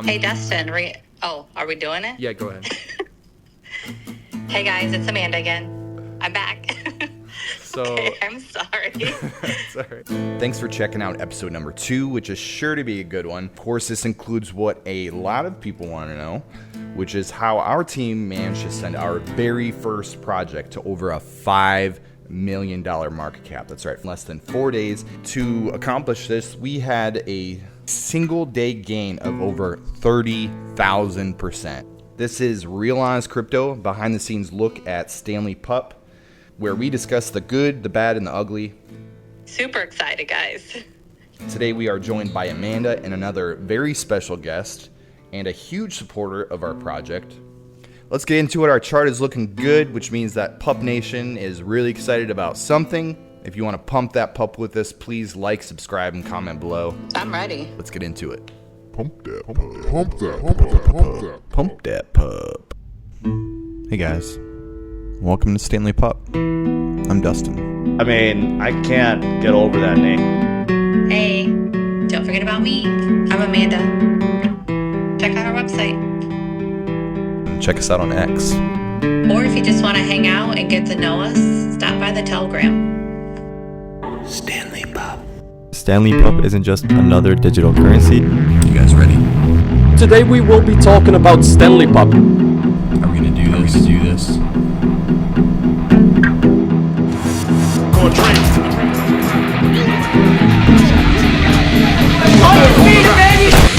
Hey, Dustin. Are we doing it? Yeah, go ahead. Hey, guys, it's Amanda again. I'm back. So, okay, I'm sorry. It's all right. Thanks for checking out episode number 2, which is sure to be a good one. Of course, this includes what a lot of people want to know, which is how our team managed to send our very first project to over a $5 million market cap. That's right, in less than 4 days. To accomplish this, we had a single day gain of over 30,000%. This is Realize Crypto, behind the scenes look at Stanley Pup, where we discuss the good, the bad, and the ugly. Super excited, guys. Today we are joined by Amanda and another very special guest and a huge supporter of our project. Let's get into it. Our chart is looking good, which means that Pup Nation is really excited about something. If you want to pump that pup with us, please like, subscribe, and comment below. I'm ready. Let's get into it. Pump that pup. Pump that pup. Pump that. Pump that pup. Hey guys, welcome to Stanley Pup. I'm Dustin. I mean, I can't get over that name. Hey, don't forget about me. I'm Amanda. Check out our website. And check us out on X. Or if you just want to hang out and get to know us, stop by the Telegram. Stanley Pup. Stanley Pup isn't just another digital currency. You guys ready? Today we will be talking about Stanley Pup. Are we gonna do this? Going train.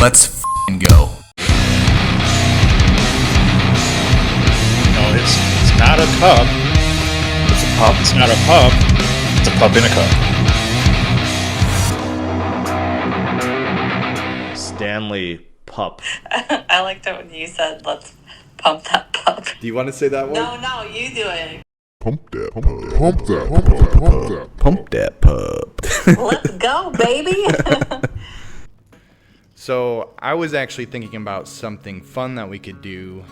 Let's f***ing go. No, it's not a cup. It's a pup. It's not a pup. It's a pup in a cup. Stanley Pup. I liked it when you said, let's pump that pup. Do you want to say that one? No, you do it. Pump that pup. Pump that pup. Pump that. Pump that pup. Let's go, baby. So I was actually thinking about something fun that we could do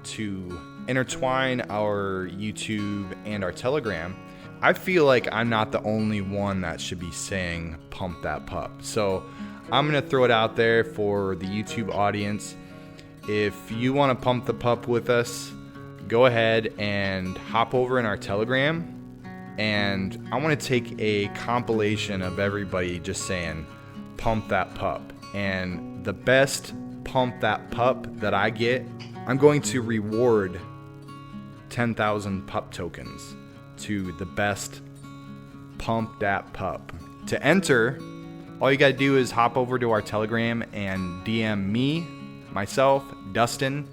to intertwine our YouTube and our Telegram. I feel like I'm not the only one that should be saying pump that pup. So I'm going to throw it out there for the YouTube audience. If you want to pump the pup with us, go ahead and hop over in our Telegram. And I want to take a compilation of everybody just saying pump that pup. And the best pump that pup that I get, I'm going to reward 10,000 pup tokens to the best pump that pup. To enter, all you gotta do is hop over to our Telegram and DM me, myself, Dustin,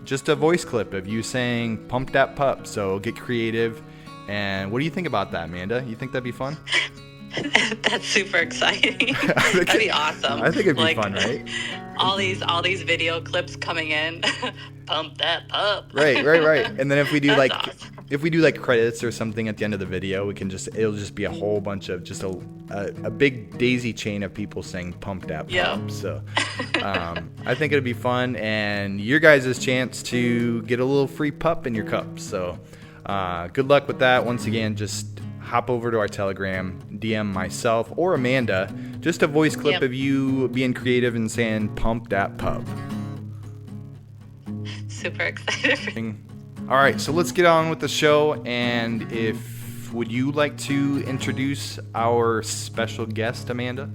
just a voice clip of you saying pump that pup. So get creative. And what do you think about that, Amanda? You think that'd be fun? That's super exciting. That'd be awesome. I think it'd be fun, right? All these video clips coming in. Pump that pup. Right. And then if we do That's awesome. awesome. If we do like credits or something at the end of the video, it'll just be a whole bunch of just a big daisy chain of people saying pump that pup. Yeah. So I think it'd be fun, and your guys' chance to get a little free pup in your cup. So good luck with that. Once again, just hop over to our Telegram, DM myself or Amanda, just a voice clip of you being creative and saying pump that pup. Super excited. All right, so let's get on with the show. And would you like to introduce our special guest, Amanda?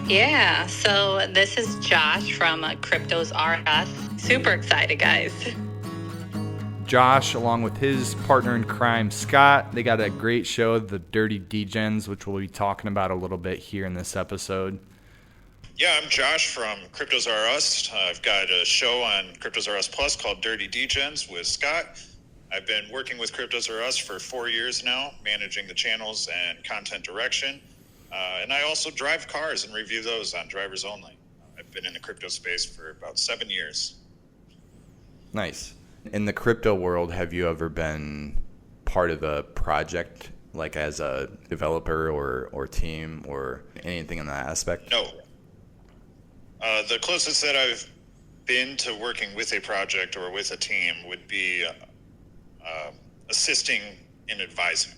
Yeah, so this is Josh from Cryptos R Us. Super excited, guys. Josh, along with his partner in crime, Scott, they got a great show, The Dirty Degens, which we'll be talking about a little bit here in this episode. Yeah, I'm Josh from Cryptos R Us. I've got a show on Cryptos R Us Plus called Dirty Degens with Scott. I've been working with Cryptos R Us for 4 years now, managing the channels and content direction. And I also drive cars and review those on Drivers Only. I've been in the crypto space for about 7 years. Nice. In the crypto world, have you ever been part of a project, like as a developer or team or anything in that aspect? No. The closest that I've been to working with a project or with a team would be assisting in advising.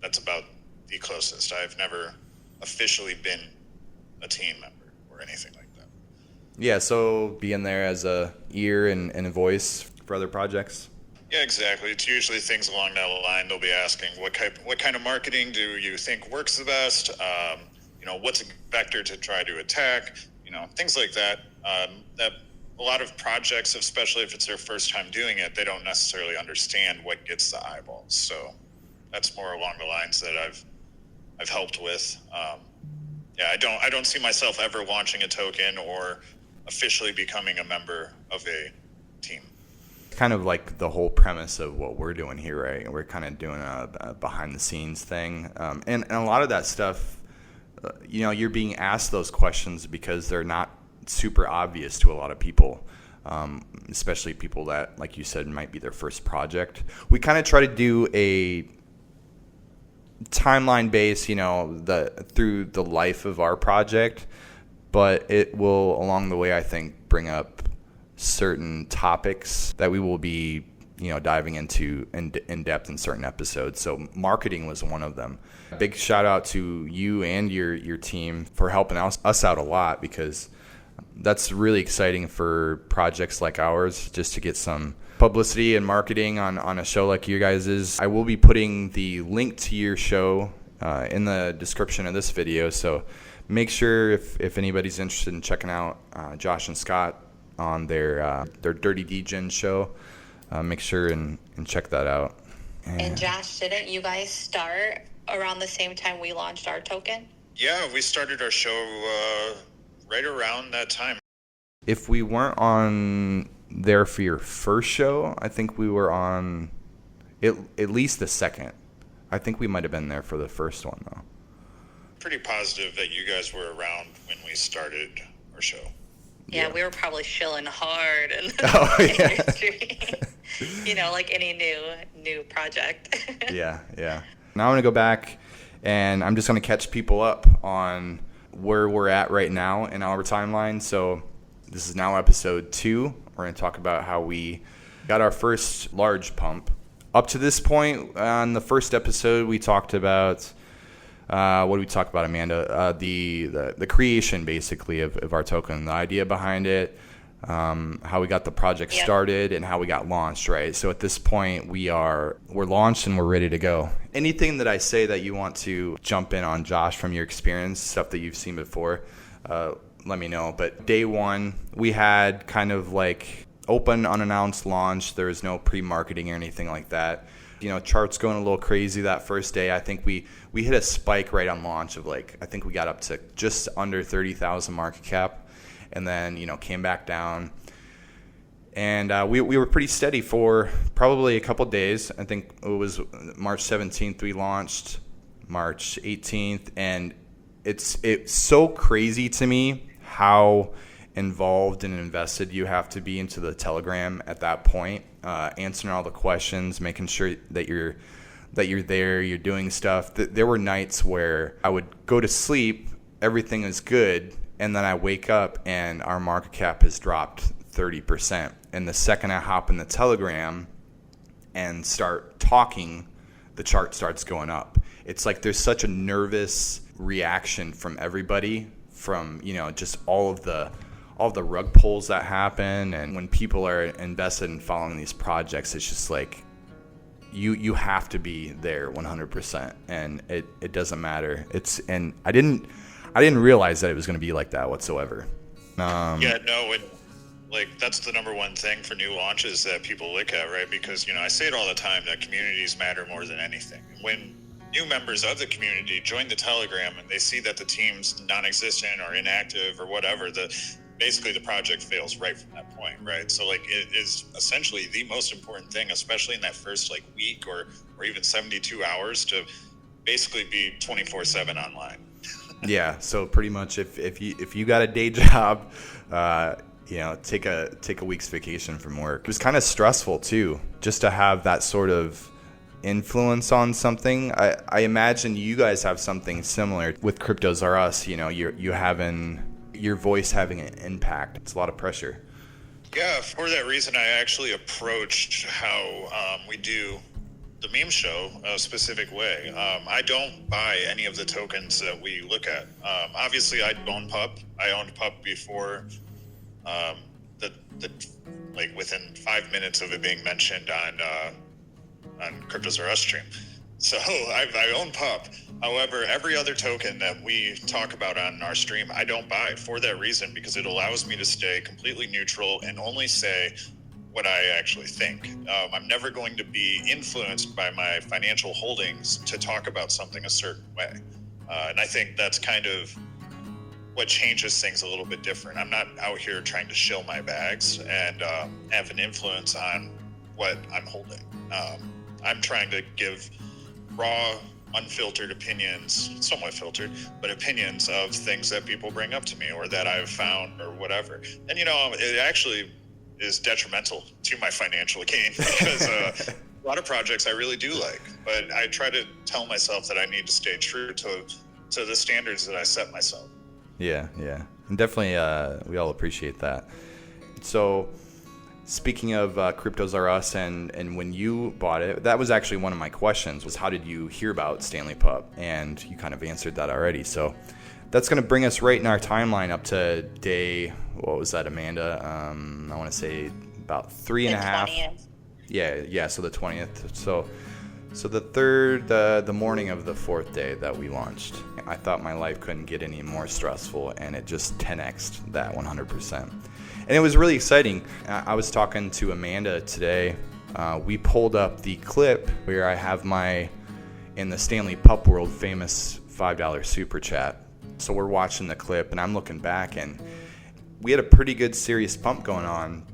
That's about the closest. I've never officially been a team member or anything like that. Yeah, so being there as a ear and a voice for other projects. Yeah, exactly. It's usually things along that line. They'll be asking, what kind of marketing do you think works the best? What's a vector to try to attack? Things like that. That a lot of projects, especially if it's their first time doing it, they don't necessarily understand what gets the eyeballs. So that's more along the lines that I've helped with. I don't see myself ever launching a token or officially becoming a member of a team. Kind of like the whole premise of what we're doing here, right? We're kind of doing a behind the scenes thing. And a lot of that stuff, you're being asked those questions because they're not super obvious to a lot of people, especially people that, like you said, might be their first project. We kind of try to do a timeline base, through the life of our project, but it will, along the way, I think, bring up certain topics that we will be, diving into in depth in certain episodes. So marketing was one of them. A big shout out to you and your team for helping us out a lot, because that's really exciting for projects like ours, just to get some publicity and marketing on a show like you guys'. I will be putting the link to your show in the description of this video, so make sure if anybody's interested in checking out Josh and Scott on their Dirty Degen show, make sure and check that out. And Josh, didn't you guys start around the same time we launched our token? Yeah, we started our show right around that time. If we weren't on there for your first show, I think we were on at least the second. I think we might have been there for the first one, though. Pretty positive that you guys were around when we started our show. Yeah, we were probably shilling hard in Oh, the yeah. industry. Like any new project. Yeah. Now I'm going to go back, and I'm just going to catch people up on where we're at right now in our timeline. So this is now episode 2. We're going to talk about how we got our first large pump. Up to this point, on the first episode, we talked about what did we talk about, Amanda? The creation, basically, of our token, the idea behind it, how we got the project started, and how we got launched, right? So at this point, we're launched and we're ready to go. Anything that I say that you want to jump in on, Josh, from your experience, stuff that you've seen before, let me know. But day one, we had kind of like open, unannounced launch. There was no pre-marketing or anything like that. Charts going a little crazy that first day. I think we hit a spike right on launch of I think we got up to just under 30,000 market cap, and then, came back down. And we were pretty steady for probably a couple days. I think it was March 17th we launched, March 18th, and it's so crazy to me how involved and invested you have to be into the Telegram at that point, answering all the questions, making sure that you're there, you're doing stuff. There were nights where I would go to sleep, everything is good, and then I wake up and our market cap has dropped 30%. And the second I hop in the Telegram and start talking, the chart starts going up. It's like there's such a nervous reaction from everybody, from just all of the rug pulls that happen. And when people are invested in following these projects, it's just like you have to be there 100%, and it doesn't matter. And I didn't realize that it was going to be like that whatsoever. That's the number one thing for new launches that people look at, right? Because I say it all the time that communities matter more than anything. When new members of the community join the Telegram and they see that the team's non-existent or inactive or whatever, basically the project fails right from that point, right? So it is essentially the most important thing, especially in that first week or even 72 hours, to basically be 24/7 online. Yeah, so pretty much if you got a day job, take a week's vacation from work. It was kind of stressful too, just to have that sort of influence on something. I imagine you guys have something similar with Cryptos Are Us. You having your voice having an impact. It's a lot of pressure. Yeah, for that reason, I actually approached how we do the meme show a specific way. I don't buy any of the tokens that we look at. Obviously, I own Pup. I owned Pup before The like within 5 minutes of it being mentioned on Cryptos R Us stream. So I own Pup. However, every other token that we talk about on our stream, I don't buy for that reason, because it allows me to stay completely neutral and only say what I actually think. I'm never going to be influenced by my financial holdings to talk about something a certain way. And I think that's kind of what changes things a little bit different. I'm not out here trying to shill my bags and have an influence on what I'm holding. I'm trying to give raw, unfiltered opinions, somewhat filtered, but opinions of things that people bring up to me or that I've found or whatever. And, it actually is detrimental to my financial gain because a lot of projects I really do like, but I try to tell myself that I need to stay true to the standards that I set myself. Yeah. And definitely, we all appreciate that. So, speaking of Cryptos R Us and when you bought it, that was actually one of my questions, was how did you hear about Stanley Pup? And you kind of answered that already. So that's going to bring us right in our timeline up to day, what was that, Amanda? I want to say about 3.5. 20th. Yeah, so the 20th. So the morning of the 4th day that we launched, I thought my life couldn't get any more stressful, and it just 10x'd that 100%. And it was really exciting. I was talking to Amanda today. We pulled up the clip where I have in the Stanley Pup world, famous $5 super chat. So we're watching the clip, and I'm looking back, and we had a pretty good serious pump going on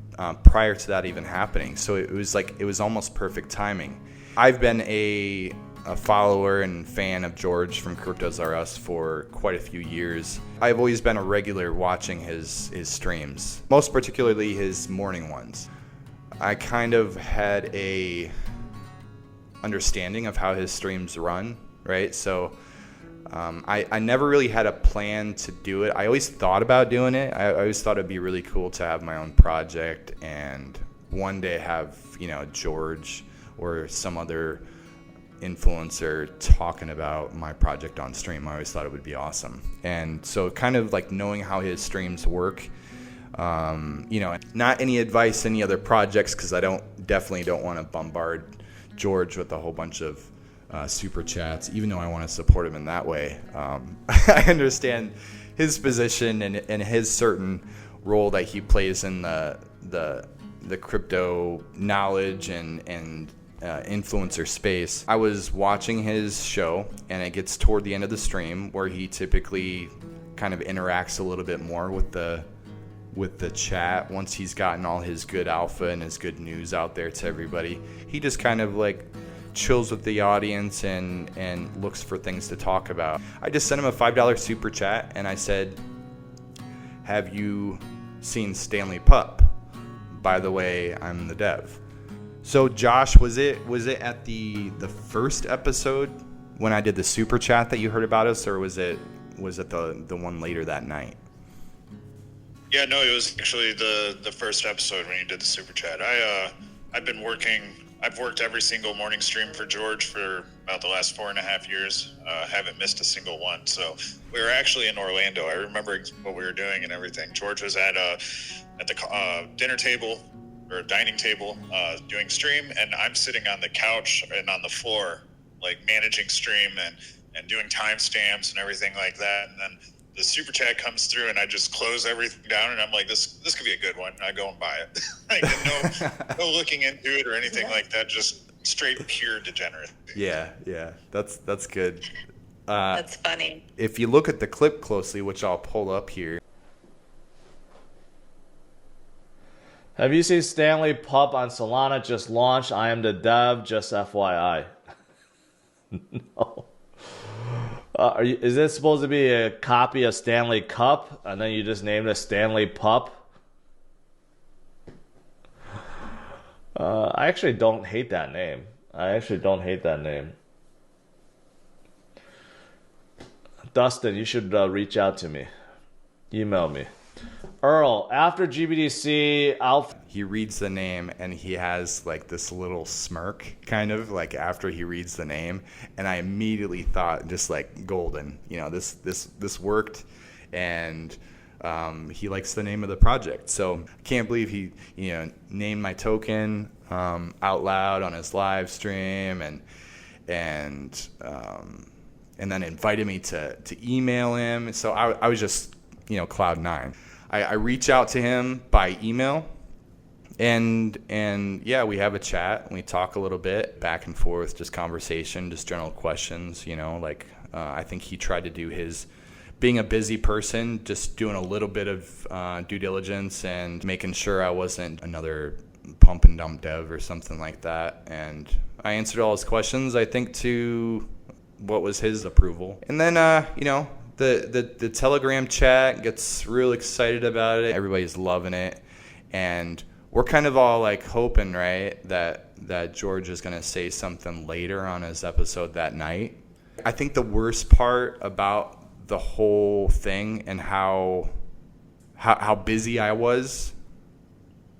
prior to that even happening. So it was almost perfect timing. I've been a follower and fan of George from Cryptos R Us for quite a few years. I've always been a regular watching his streams, most particularly his morning ones. I kind of had a understanding of how his streams run, right? So I never really had a plan to do it. I always thought about doing it. I always thought it'd be really cool to have my own project and one day have, George or some other influencer talking about my project on stream. I always thought it would be awesome. And so kind of like knowing how his streams work, not any advice, any other projects, because I definitely don't want to bombard George with a whole bunch of super chats, even though I want to support him in that way. I understand his position and his certain role that he plays in the crypto knowledge and influencer space. I was watching his show, and it gets toward the end of the stream where he typically kind of interacts a little bit more with the chat. Once he's gotten all his good alpha and his good news out there to everybody, he just kind of like chills with the audience and looks for things to talk about. I just sent him a $5 super chat, and I said, have you seen Stanley Pup? By the way, I'm the dev. So Josh, was it at the first episode when I did the super chat that you heard about us, or was it the one later that night? Yeah, no, it was actually the first episode when you did the super chat. I've worked every single morning stream for George for about the last 4.5 years. Haven't missed a single one. So we were actually in Orlando. I remember what we were doing and everything. George was at the dinner table or dining table doing stream, and I'm sitting on the couch and on the floor, like managing stream and doing timestamps and everything like that. And then the super chat comes through, and I just close everything down, and I'm like, this could be a good one. I go and buy it. Like, no looking into it or anything like that. Just straight pure degenerate. Yeah, that's good. That's funny. If you look at the clip closely, which I'll pull up here. Have you seen Stanley Pup on Solana just launched? I am the dev, just FYI. No. Is this supposed to be a copy of Stanley Cup, and then you just named it Stanley Pup? I actually don't hate that name. Dustin, you should reach out to me. Email me. Earl, after GBDC, he reads the name and he has like this little smirk, kind of like after he reads the name, and I immediately thought just like golden. This worked, and He likes the name of the project. So I can't believe he, named my token out loud on his live stream and then invited me to email him. So I was just, cloud nine. I reach out to him by email. And yeah, we have a chat and we talk a little bit back and forth, just conversation, just general questions, I think he tried to do his, being a busy person, just doing a little bit of due diligence and making sure I wasn't another pump and dump dev or something like that. And I answered all his questions, I think, to what was his approval. And then, the Telegram chat gets real excited about it. Everybody's loving it. And we're kind of all like hoping, right, that George is going to say something later on his episode that night. I think the worst part about the whole thing and how busy I was,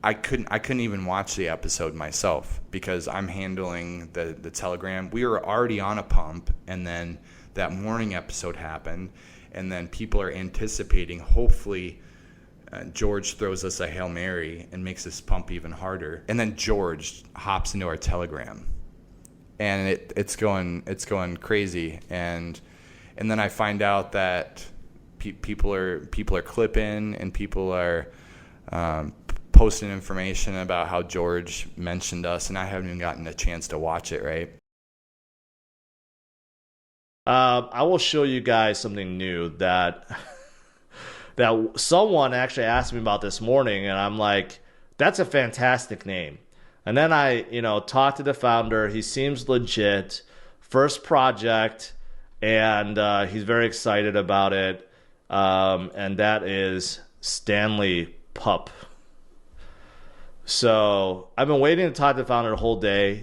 I couldn't even watch the episode myself because I'm handling the Telegram. We were already on a pump, and then that morning episode happened, and then people are anticipating, hopefully, George throws us a Hail Mary and makes this pump even harder. And then George hops into our Telegram. And it's going crazy. And then I find out that people are clipping and people are posting information about how George mentioned us, and I haven't even gotten a chance to watch it, right? I will show you guys something new that someone actually asked me about this morning, and I'm like, that's a fantastic name. And then I, talked to the founder. He seems legit. First project, and he's very excited about it. And that is Stanley Pup. So I've been waiting to talk to the founder the whole day.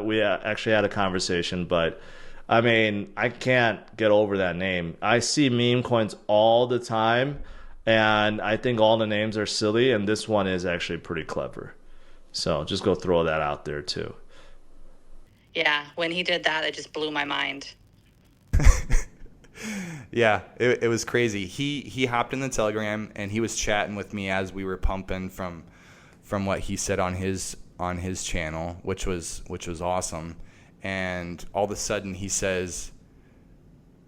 We actually had a conversation, but I mean, I can't get over that name. I see meme coins all the time, and I think all the names are silly, and this one is actually pretty clever. So just go throw that out there too. Yeah, when he did that, it just blew my mind. Yeah, it was crazy. He hopped in the Telegram and he was chatting with me as we were pumping from what he said on his channel, which was awesome. And all of a sudden he says,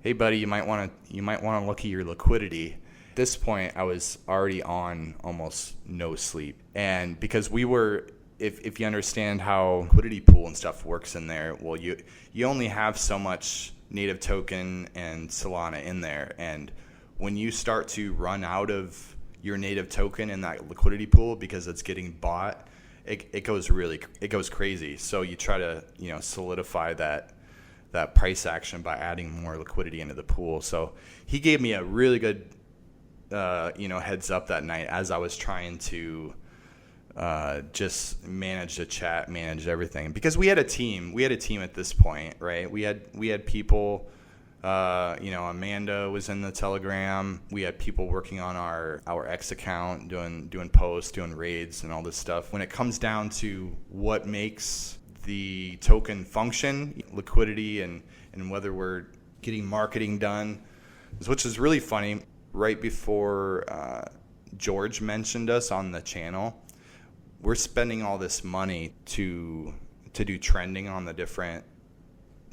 "Hey buddy, you might want to look at your liquidity." At this point, I was already on almost no sleep. And because we were, if you understand how liquidity pool and stuff works in there, well, you only have so much native token and Solana in there. And when you start to run out of your native token in that liquidity pool because it's getting bought, it goes crazy. So you try to, solidify that price action by adding more liquidity into the pool. So he gave me a really good heads up that night as I was trying to just manage the chat, manage everything, because we had a team at this point, right? We had people, Amanda was in the Telegram. We had people working on our X account, doing posts, doing raids and all this stuff. When it comes down to what makes the token function, liquidity and whether we're getting marketing done, which is really funny. Right before George mentioned us on the channel, we're spending all this money to do trending on the different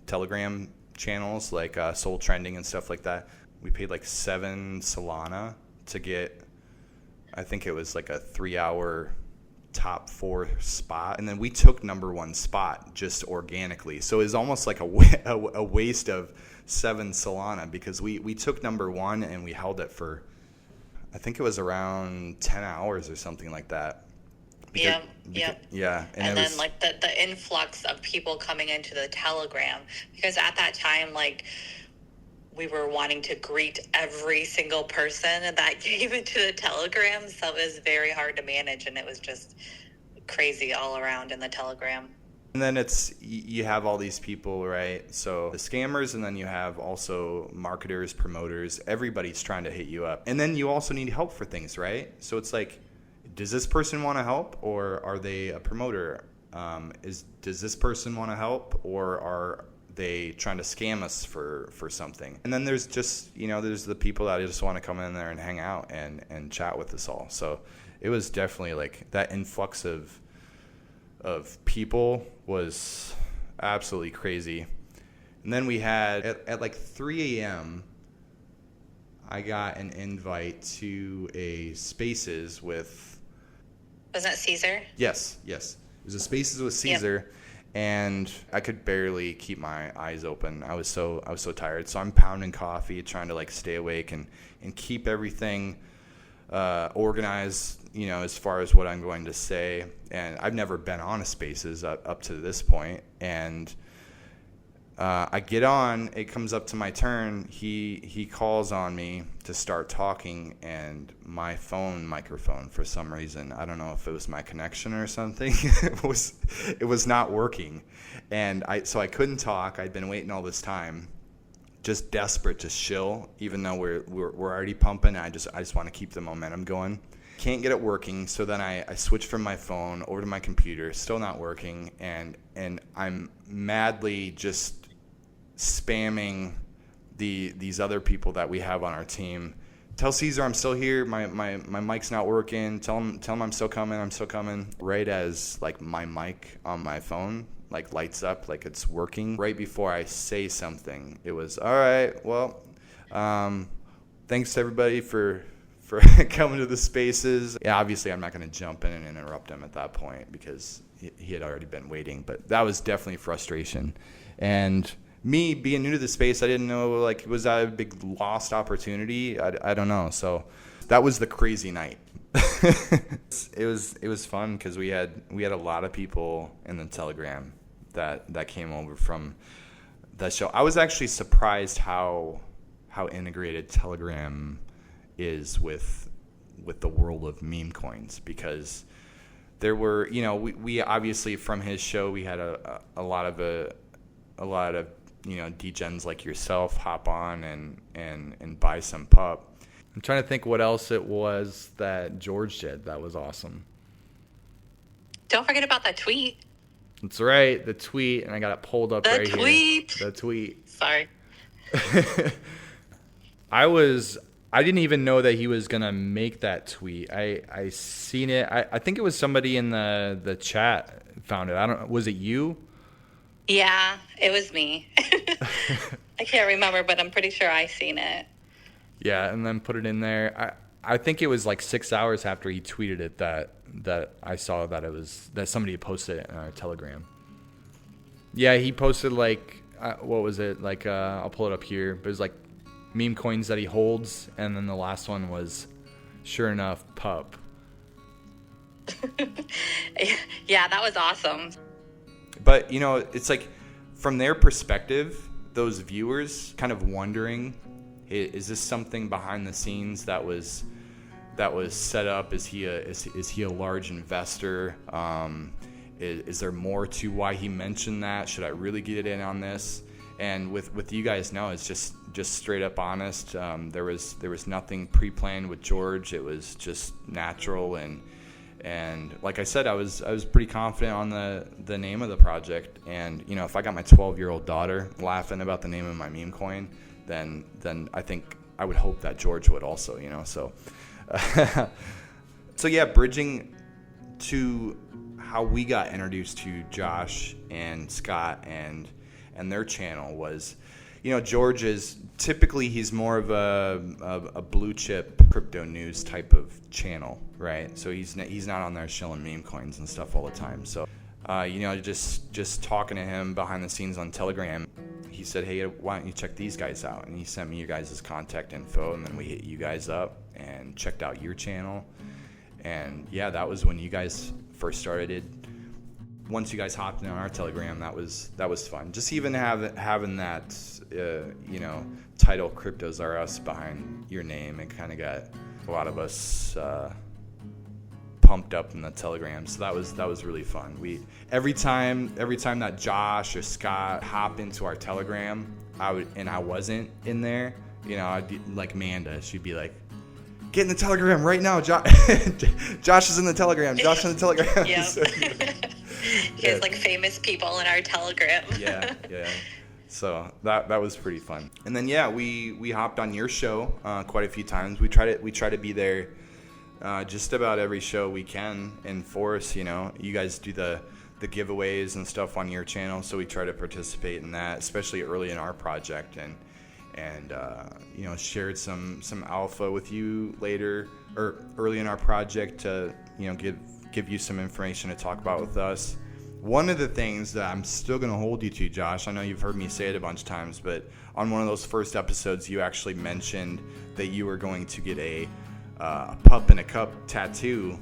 Telegram channels, like Soul Trending and stuff like that. We paid like 7 Solana to get, I think it was like a 3-hour top 4 spot, and then we took number 1 spot just organically. So it was almost like a waste of 7 Solana, because we took number 1 and we held it for, I think it was around 10 hours or something like that. Yeah. And then was, like the influx of people coming into the Telegram, because at that time, like, we were wanting to greet every single person that came into the Telegram, so it was very hard to manage, and it was just crazy all around in the Telegram. And then you have all these people, right? So the scammers, and then you have also marketers, promoters. Everybody's trying to hit you up. And then you also need help for things, right? So it's like, does this person want to help, or are they a promoter? Does this person want to help, or they trying to scam us for something? And then there's just, there's the people that just want to come in there and hang out and chat with us all. So it was definitely like that influx of people was absolutely crazy. And then we had at like 3 a.m. I got an invite to a Spaces with. Was that Caesar? Yes. It was a Spaces with Caesar. Yep. And I could barely keep my eyes open. I was so tired. So I'm pounding coffee, trying to like stay awake and keep everything organized, as far as what I'm going to say. And I've never been on a Spaces up to this point. And I get on, it comes up to my turn. He calls on me to start talking, and my phone microphone, for some reason, I don't know if it was my connection or something, it was not working. And so I couldn't talk. I'd been waiting all this time, just desperate to shill, even though we're already pumping. I just want to keep the momentum going. Can't get it working, so then I switch from my phone over to my computer, still not working, and I'm madly just spamming these other people that we have on our team. Tell Caesar I'm still here. My mic's not working. Tell him I'm still coming. Right as like my mic on my phone like lights up like it's working. Right before I say something, it was all right. Well, thanks to everybody for coming to the Spaces. Yeah, obviously I'm not going to jump in and interrupt him at that point because he had already been waiting. But that was definitely frustration. And me being new to the space, I didn't know, like, was that a big lost opportunity? I don't know. So that was the crazy night. It was fun because we had a lot of people in the Telegram that came over from that show. I was actually surprised how integrated Telegram is with the world of meme coins, because there were, we obviously from his show we had a lot of degens like yourself hop on and buy some pup. I'm trying to think what else it was that George did that was awesome. Don't forget about that tweet. That's right, the tweet, and I got it pulled up right here. The tweet. Sorry. I didn't even know that he was gonna make that tweet. I seen it. I think it was somebody in the chat found it. Was it you? Yeah, it was me. I can't remember, but I'm pretty sure I seen it. Yeah, and then put it in there. I think it was like 6 hours after he tweeted it that I saw that somebody had posted it in our Telegram. Yeah, he posted like what was it? Like I'll pull it up here. But it was like meme coins that he holds, and then the last one was sure enough pup. Yeah, that was awesome. But, it's like from their perspective, those viewers kind of wondering, is this something behind the scenes that was set up? Is he a large investor? Is there more to why he mentioned that? Should I really get in on this? And with you guys now, it's just straight up honest. There was nothing pre-planned with George. It was just natural, and like I said, I was pretty confident on the name of the project. And if I got my 12-year-old daughter laughing about the name of my meme coin, then I think I would hope that George would also. So so yeah, bridging to how we got introduced to Josh and Scott and their channel was, George is typically, he's more of a blue chip crypto news type of channel, right? So he's not on there shilling meme coins and stuff all the time. So, just talking to him behind the scenes on Telegram, he said, hey, why don't you check these guys out? And he sent me your guys' contact info, and then we hit you guys up and checked out your channel. And yeah, that was when you guys first started. Once you guys hopped in on our Telegram, that was fun. Just even having that, title "Cryptos Are Us" behind your name, it kind of got a lot of us pumped up in the Telegram. So that was really fun. Every time that Josh or Scott hop into our Telegram, I wasn't in there. I'd be like Amanda. She'd be like, "Get in the Telegram right now, Josh." Josh is in the Telegram. Josh in the Telegram. Yeah. He has like famous people in our Telegram. Yeah. So that was pretty fun. And then we hopped on your show quite a few times. We try to be there just about every show we can. And Force, you guys do the giveaways and stuff on your channel, so we try to participate in that, especially early in our project, and shared some alpha with you later or early in our project to give you some information to talk about with us. One of the things that I'm still going to hold you to, Josh, I know you've heard me say it a bunch of times, but on one of those first episodes, you actually mentioned that you were going to get a pup in a cup tattoo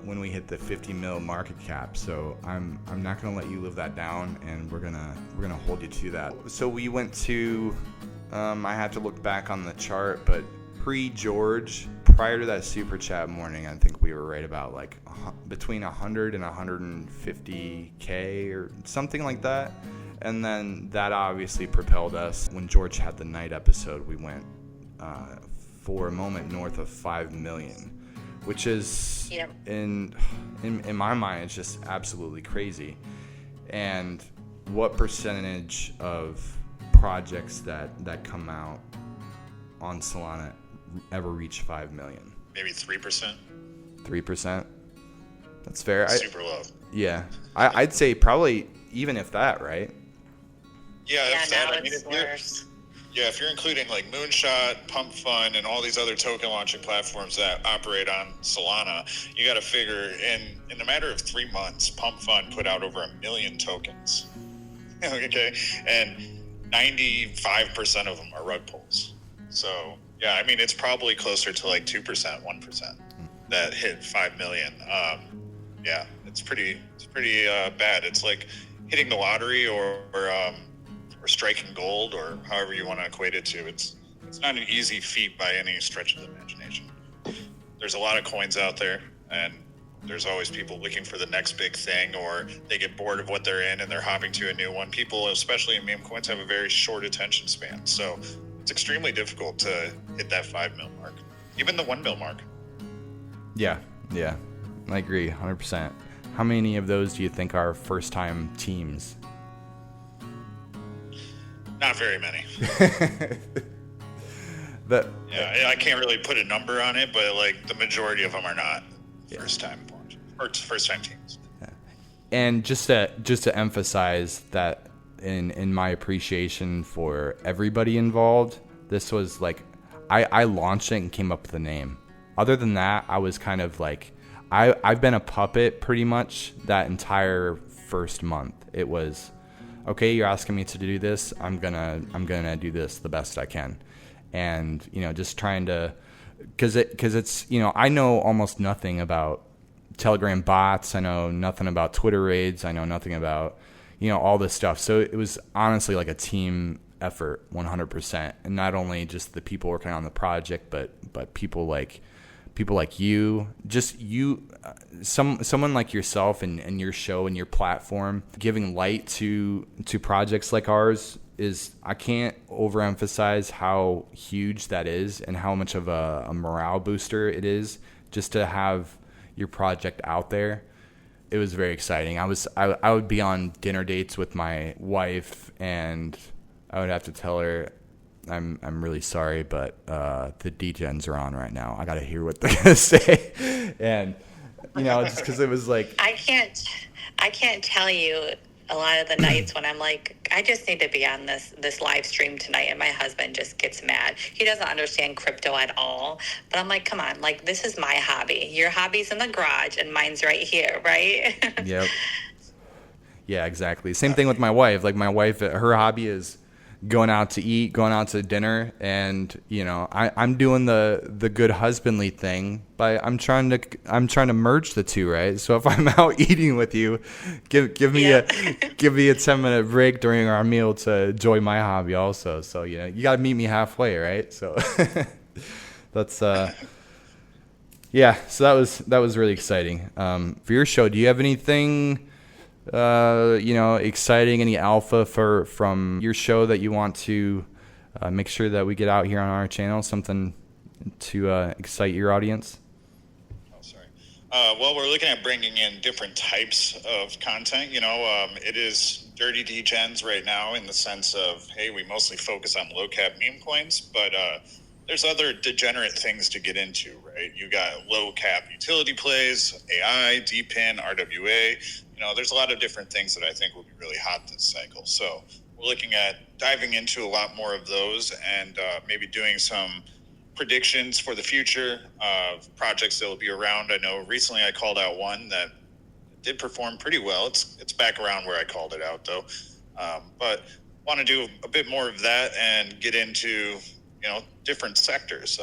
when we hit the 50 mil market cap. So I'm not going to let you live that down, and we're gonna hold you to that. So we went to I have to look back on the chart, but pre-George, prior to that super chat morning, I think we were right about like between 100 and 150K or something like that. And then that obviously propelled us. When George had the night episode, we went for a moment north of 5 million, which is in my mind, it's just absolutely crazy. And what percentage of projects that come out on Solana ever reach 5 million? Maybe 3%. 3%? That's fair. Super low. Yeah. I'd say probably even if that, right? Yeah, if that. Now I mean, it's worse. if you're including like Moonshot, Pump Fund, and all these other token launching platforms that operate on Solana, you got to figure in a matter of 3 months, Pump Fund put out over 1 million tokens. Okay, and 95% of them are rug pulls. So yeah, I mean, it's probably closer to like 2%, 1% that hit 5 million. Yeah, it's pretty bad. It's like hitting the lottery or striking gold, or however you want to equate it to. It's not an easy feat by any stretch of the imagination. There's a lot of coins out there, and there's always people looking for the next big thing, or they get bored of what they're in and they're hopping to a new one. People, especially in Memecoins, have a very short attention span. So it's extremely difficult to hit that 5 mil mark, even the 1 mil mark. Yeah, I agree 100%. How many of those do you think are first-time teams? Not very many. Yeah, I can't really put a number on it, but like the majority of them are not first-time teams. Yeah. And just to emphasize that, in my appreciation for everybody involved, this was like I launched it and came up with the name. Other than that, I was kind of like I've been a puppet pretty much that entire first month. It was, okay, you're asking me to do this, I'm gonna do this the best I can. And just trying to, because it's I know almost nothing about Telegram bots, I know nothing about Twitter raids, I know nothing about all this stuff. So it was honestly like a team effort 100%, and not only just the people working on the project, but people like you, just you, someone like yourself and your show and your platform giving light to projects like ours is, I can't overemphasize how huge that is and how much of a morale booster it is just to have your project out there. It was very exciting. I would be on dinner dates with my wife, and I would have to tell her, I'm really sorry, but the degens are on right now. I got to hear what they're gonna say, and just because it was like I can't tell you a lot of the nights when I'm like, I just need to be on this live stream tonight, and my husband just gets mad. He doesn't understand crypto at all, but I'm like, come on, like, this is my hobby. Your hobby's in the garage and mine's right here, right? Yep. Yeah, exactly. Same thing with my wife. Like, my wife, her hobby is going out to eat, going out to dinner, and I'm doing the good husbandly thing, but I'm trying to merge the two, right? So if I'm out eating with you, give me a 10-minute break during our meal to enjoy my hobby also. So you got to meet me halfway, right? So that's yeah. So that was really exciting. For your show, do you have anything exciting, any alpha from your show that you want to make sure that we get out here on our channel, something to excite your audience? Oh, sorry. Well, we're looking at bringing in different types of content. It is dirty degens right now in the sense of, hey, we mostly focus on low cap meme coins, but there's other degenerate things to get into, right? You got low cap utility plays, AI, DPIN, RWA. There's a lot of different things that I think will be really hot this cycle. So we're looking at diving into a lot more of those and maybe doing some predictions for the future of projects that will be around. I know recently I called out one that did perform pretty well. It's back around where I called it out though. But want to do a bit more of that and get into, different sectors,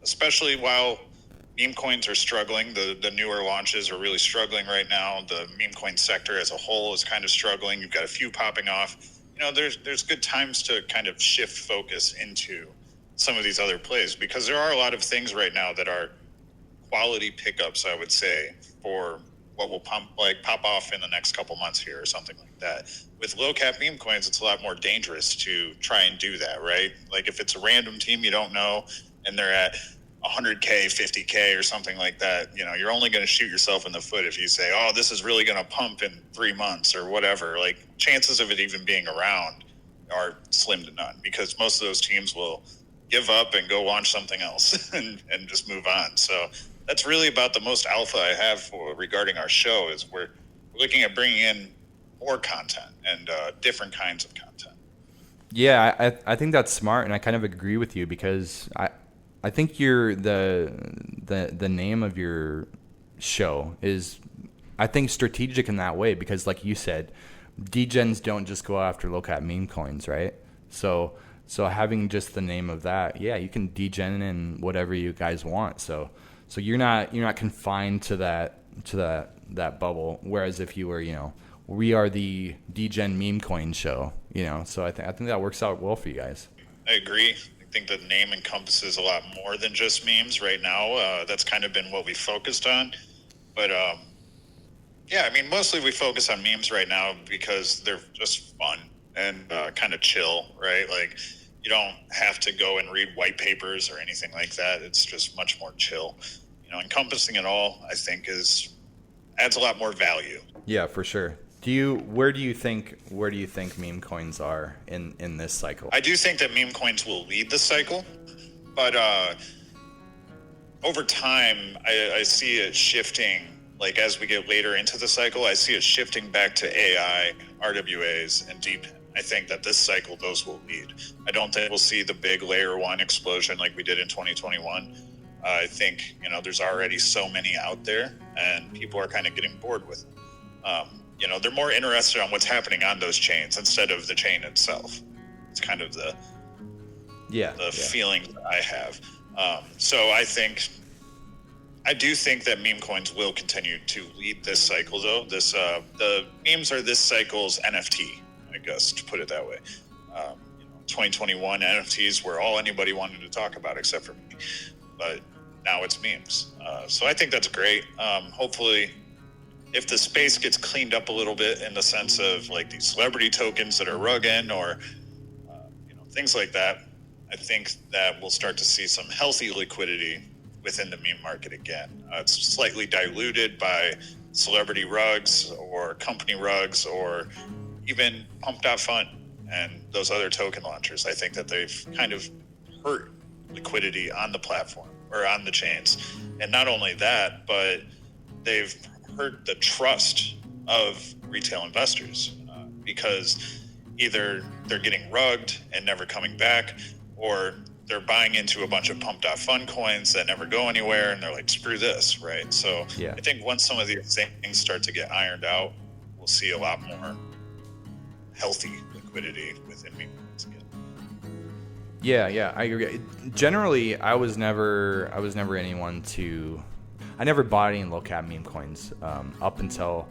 especially while meme coins are struggling. The newer launches are really struggling right now. The meme coin sector as a whole is kind of struggling. You've got a few popping off. There's good times to kind of shift focus into some of these other plays, because there are a lot of things right now that are quality pickups, I would say, for what will pop off in the next couple months here or something like that. With low cap meme coins, it's a lot more dangerous to try and do that, right? Like if it's a random team you don't know and they're at 100K, 50K or something like that, you're only going to shoot yourself in the foot if you say, oh, this is really going to pump in 3 months or whatever. Like chances of it even being around are slim to none, because most of those teams will give up and go launch something else and just move on. So that's really about the most alpha I have regarding our show, is we're looking at bringing in more content and different kinds of content. Yeah, I think that's smart, and I kind of agree with you, because I think the name of your show is, I think, strategic in that way, because like you said, degens don't just go after low cap meme coins, right? So having just the name of that, yeah, you can degen in whatever you guys want. So you're not confined to that bubble. Whereas if you were, we are the degen meme coin show, So I think that works out well for you guys. I agree. I think the name encompasses a lot more than just memes right now. That's kind of been what we focused on. But mostly we focus on memes right now because they're just fun and kind of chill, right? Like you don't have to go and read white papers or anything like that. It's just much more chill. Encompassing it all, I think, adds a lot more value. Yeah, for sure. Where do you think meme coins are in this cycle? I do think that meme coins will lead the cycle, but over time, I see it shifting. Like as we get later into the cycle, I see it shifting back to AI, RWAs, and DPIN. I think that this cycle, those will lead. I don't think we'll see the big layer one explosion like we did in 2021. I think, there's already so many out there and people are kind of getting bored with them. They're more interested on what's happening on those chains instead of the chain itself. It's kind of the feeling that I have. So I do think that meme coins will continue to lead this cycle, though. The memes are this cycle's NFT, I guess, to put it that way. 2021 NFTs were all anybody wanted to talk about except for me, but now it's memes. So I think that's great. Hopefully, if the space gets cleaned up a little bit in the sense of like these celebrity tokens that are rugging or things like that, I think that we'll start to see some healthy liquidity within the meme market again. It's slightly diluted by celebrity rugs or company rugs or even Pump.Fun and those other token launchers. I think that they've kind of hurt liquidity on the platform or on the chains. And not only that, but they've hurt the trust of retail investors because either they're getting rugged and never coming back, or they're buying into a bunch of Pump.Fun coins that never go anywhere, and they're like, screw this, right? So I think once some of these things start to get ironed out, we'll see a lot more healthy liquidity within meme coins again. Yeah, I agree. Generally, I was never anyone I never bought any low cap meme coins up until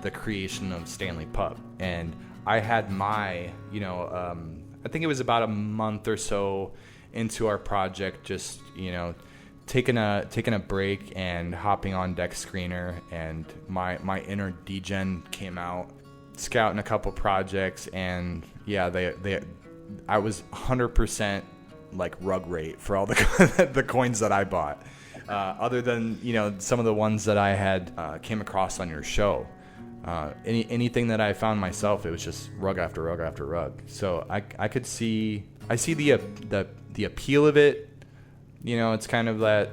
the creation of Stanley Pup, and I had my, I think it was about a month or so into our project, just taking a break and hopping on Deck Screener, and my inner degen came out, scouting a couple projects, and I was 100% like rug rate for all the the coins that I bought. other than, some of the ones that I had came across on your show. Anything that I found myself, it was just rug after rug after rug. So I see the appeal of it. It's kind of that,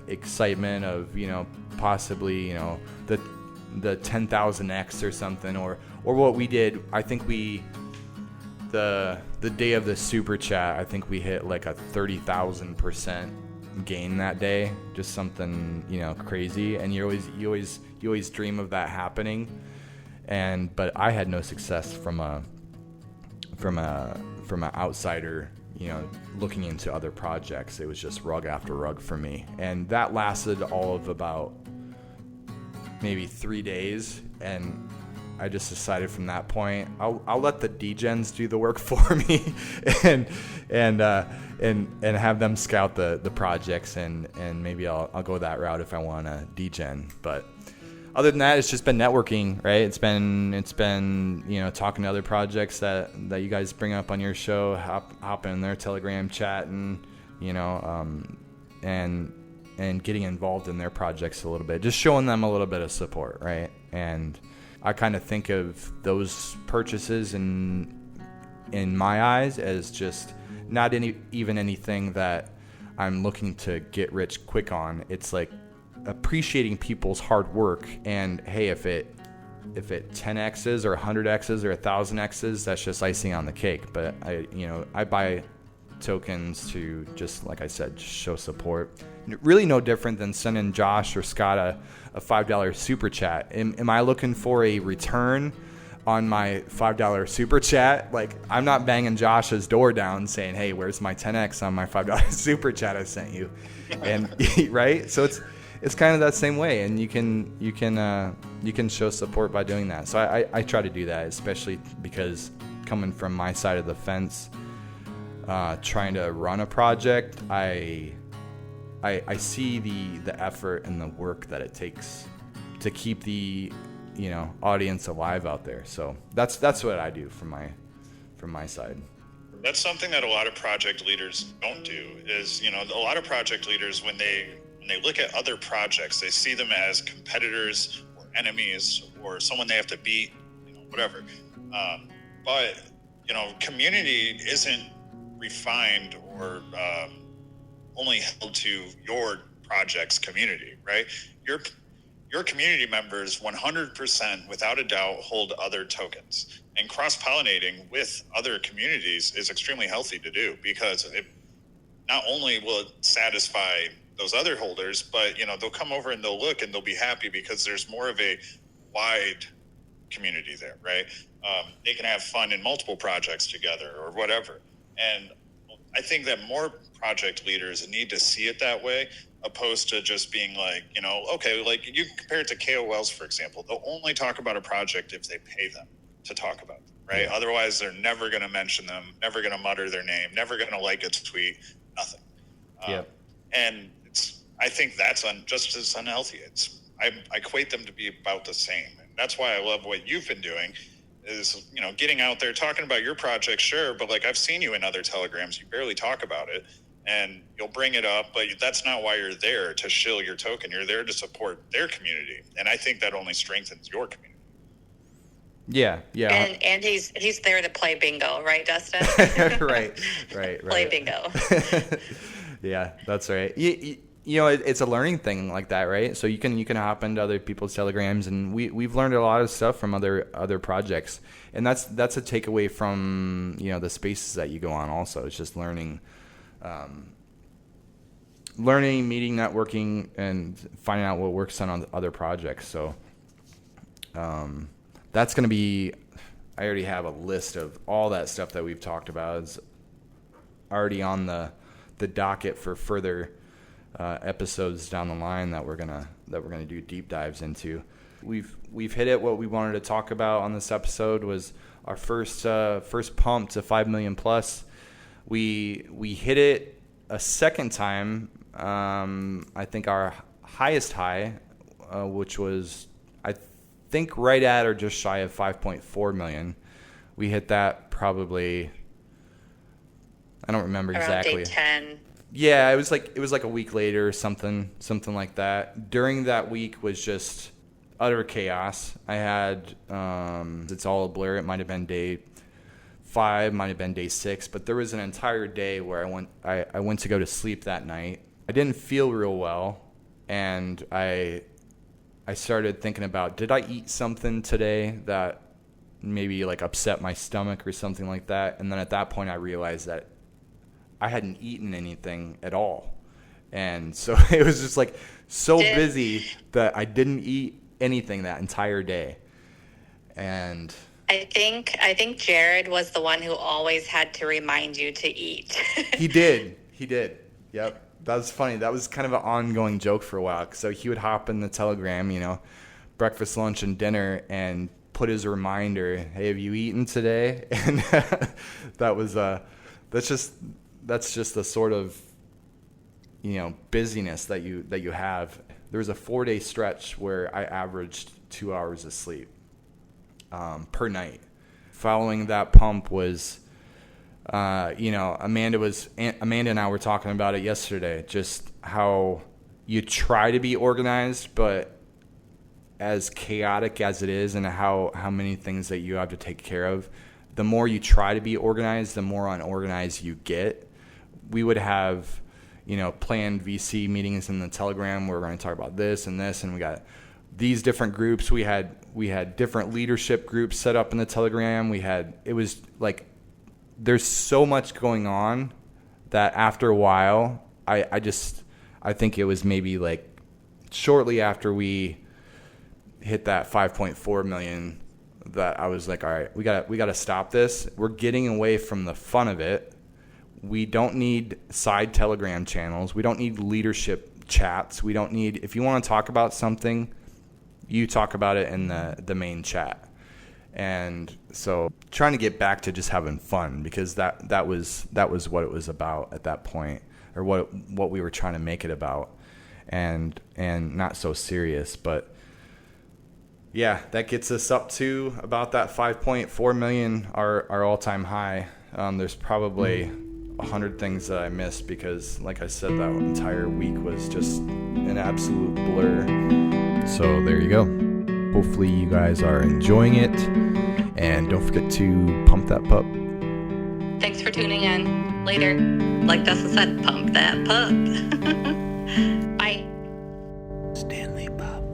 excitement of, possibly, the 10,000x or something, or what we did. I think the day of the super chat, I think we hit like a 30,000% gain that day, just something, crazy. And you always dream of that happening. But I had no success from an outsider, looking into other projects. It was just rug after rug for me. And that lasted all of about maybe 3 days. And I just decided from that point, I'll let the degens do the work for me and have them scout the projects, and maybe I'll go that route if I want to degen. But other than that, it's just been networking, right? It's been talking to other projects that you guys bring up on your show, hopping in their Telegram chat, and and getting involved in their projects a little bit, just showing them a little bit of support, right? And I kind of think of those purchases in my eyes as just not even anything that I'm looking to get rich quick on. It's like appreciating people's hard work, and hey, if it 10x's or 100x's or 1000x's, that's just icing on the cake. But I buy tokens to, just like I said, just show support. Really no different than sending Josh or Scott a $5 super chat. Am I looking for a return on my $5 super chat? Like, I'm not banging Josh's door down saying, hey, where's my 10x on my $5 super chat I sent you? And right? So it's kind of that same way, and you can show support by doing that. So I try to do that, especially because coming from my side of the fence, trying to run a project, I see the effort and the work that it takes to keep the audience alive out there. So that's what I do from my side. That's something that a lot of project leaders don't do. Is a lot of project leaders, when they look at other projects, they see them as competitors or enemies or someone they have to beat, whatever. But community isn't refined or only held to your project's community, right? Your community members 100% without a doubt hold other tokens, and cross-pollinating with other communities is extremely healthy to do, because it not only will it satisfy those other holders, but they'll come over and they'll look and they'll be happy because there's more of a wide community there, right? They can have fun in multiple projects together or whatever. And I think that more project leaders need to see it that way, opposed to just being like, okay, like you compare it to KOLs, for example. They'll only talk about a project if they pay them to talk about them, right? Yeah. Otherwise, they're never going to mention them, never going to mutter their name, never going to like a tweet, nothing. And I think that's just as unhealthy. I equate them to be about the same. And that's why I love what you've been doing, is, getting out there, talking about your project, sure, but like I've seen you in other telegrams, you barely talk about it, and you'll bring it up, but that's not why you're there to shill your token. You're there to support their community. And I think that only strengthens your community. Yeah. And he's there to play bingo, right, Dustin? Right. Play bingo. Yeah, that's right. It's a learning thing like that, right? So you can hop into other people's telegrams, and we've learned a lot of stuff from other projects, and that's a takeaway from the spaces that you go on. Also, it's just learning, meeting, networking, and finding out what works on other projects. So that's going to be. I already have a list of all that stuff that we've talked about. It's already on the docket for further episodes down the line that we're gonna do deep dives into. We've hit it. What we wanted to talk about on this episode was our first pump to 5 million plus. We hit it a second time. I think our highest high, which was I think right at or just shy of 5.4 million. We hit that probably. I don't remember around exactly. Day 10. Yeah, it was like a week later or something like that. During that week was just utter chaos. I had it's all a blur. It might have been day 5, might have been day 6, but there was an entire day where I went to go to sleep that night. I didn't feel real well, and I started thinking about, did I eat something today that maybe like upset my stomach or something like that? And then at that point I realized that I hadn't eaten anything at all. And so it was just like so busy that I didn't eat anything that entire day. And I think Jared was the one who always had to remind you to eat. He did. Yep. That was funny. That was kind of an ongoing joke for a while. So he would hop in the Telegram, breakfast, lunch, and dinner, and put his reminder, hey, have you eaten today? And that's just the sort of, busyness that you have. There was a 4-day stretch where I averaged 2 hours of sleep per night. Following that pump was, Amanda and I were talking about it yesterday, just how you try to be organized, but as chaotic as it is and how many things that you have to take care of, the more you try to be organized, the more unorganized you get. We would have, planned VC meetings in the Telegram where we're going to talk about this, and we got these different groups. We had different leadership groups set up in the Telegram. It was like, there's so much going on that after a while, I think it was maybe like shortly after we hit that 5.4 million that I was like, all right, we gotta stop this. We're getting away from the fun of it. We don't need side Telegram channels. We don't need leadership chats. We don't need, if you want to talk about something, you talk about it in the main chat. And so trying to get back to just having fun, because that was what it was about at that point, or what we were trying to make it about, and not so serious. But yeah, that gets us up to about that 5.4 million, our all-time high. There's probably 100 things that I missed because, like I said, that entire week was just an absolute blur. So there you go. Hopefully you guys are enjoying it, and don't forget to pump that pup. Thanks for tuning in. Later. Like Dustin said, pump that pup. Bye. Stanley Pup.